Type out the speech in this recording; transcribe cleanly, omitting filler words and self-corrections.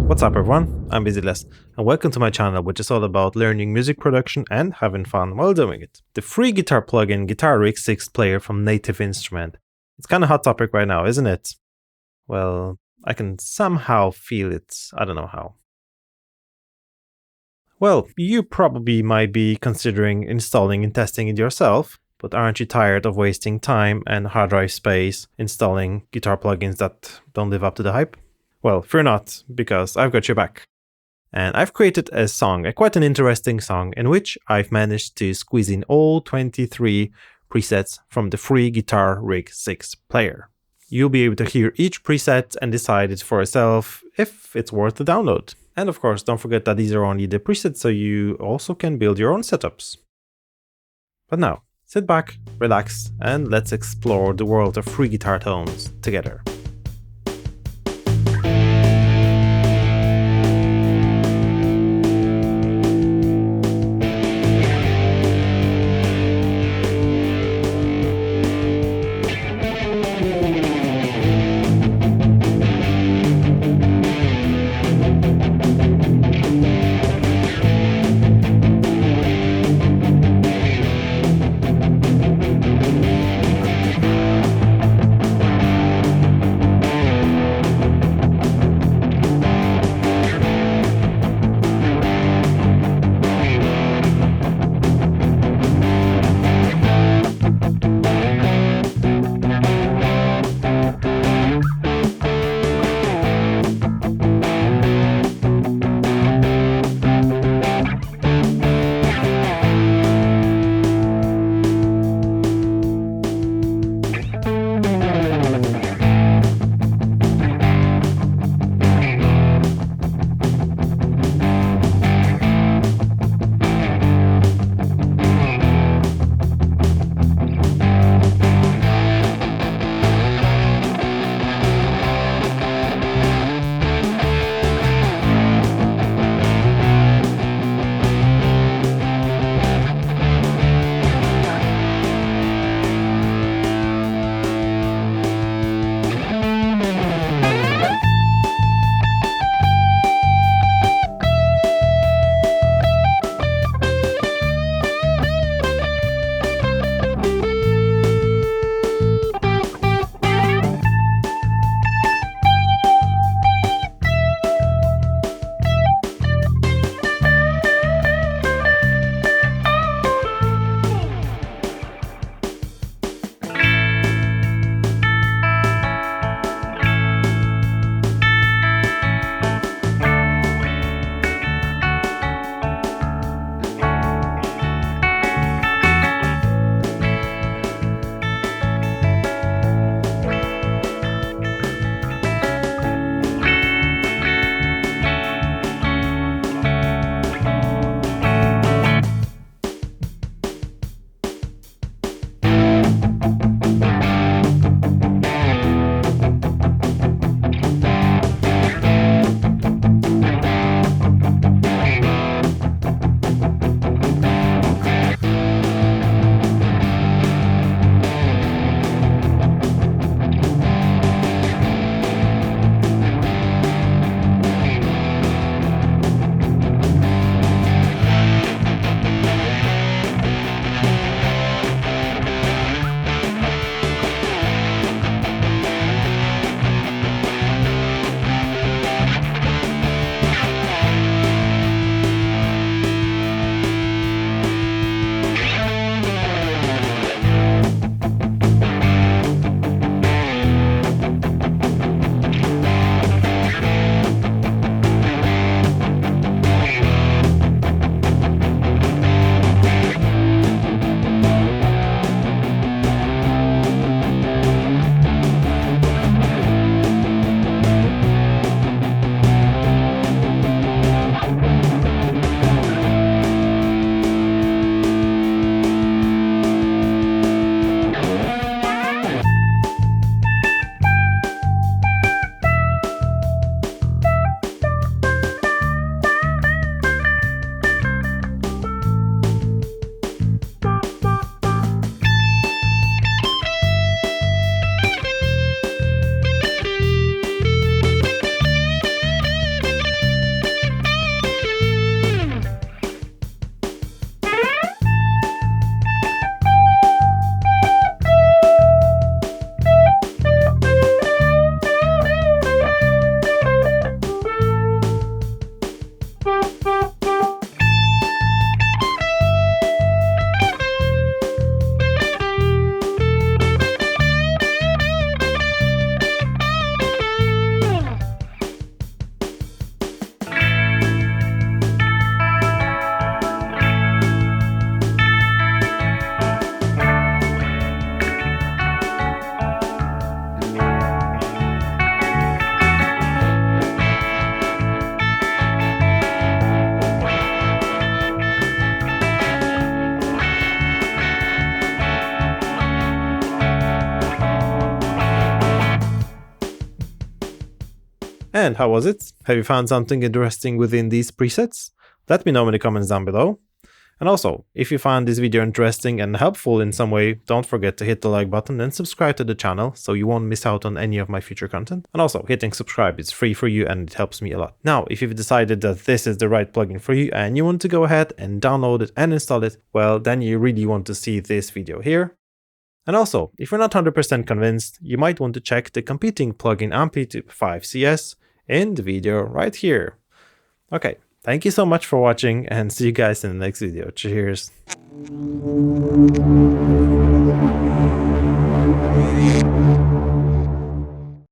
What's up everyone, I'm BusyLess, and welcome to my channel which is all about learning music production and having fun while doing it. The free guitar plugin Guitar Rig 6 Player from Native Instrument. It's kinda hot topic right now, isn't it? Well, I can somehow feel it, I don't know how. Well, you probably might be considering installing and testing it yourself, but aren't you tired of wasting time and hard drive space installing guitar plugins that don't live up to the hype? Well, fear not, because I've got your back. And I've created a song, quite an interesting song, in which I've managed to squeeze in all 23 presets from the free Guitar Rig 6 player. You'll be able to hear each preset and decide it for yourself if it's worth the download. And of course, don't forget that these are only the presets, so you also can build your own setups. But now, sit back, relax, and let's explore the world of free guitar tones together. And how was it? Have you found something interesting within these presets? Let me know in the comments down below. And also, if you found this video interesting and helpful in some way, don't forget to hit the like button and subscribe to the channel so you won't miss out on any of my future content. And also, hitting subscribe is free for you and it helps me a lot. Now, if you've decided that this is the right plugin for you and you want to go ahead and download it and install it, well, then you really want to see this video here. And also, if you're not 100% convinced, you might want to check the competing plugin Amplitude 5CS in the video right here. Okay. Thank you so much for watching and see you guys in the next video. Cheers!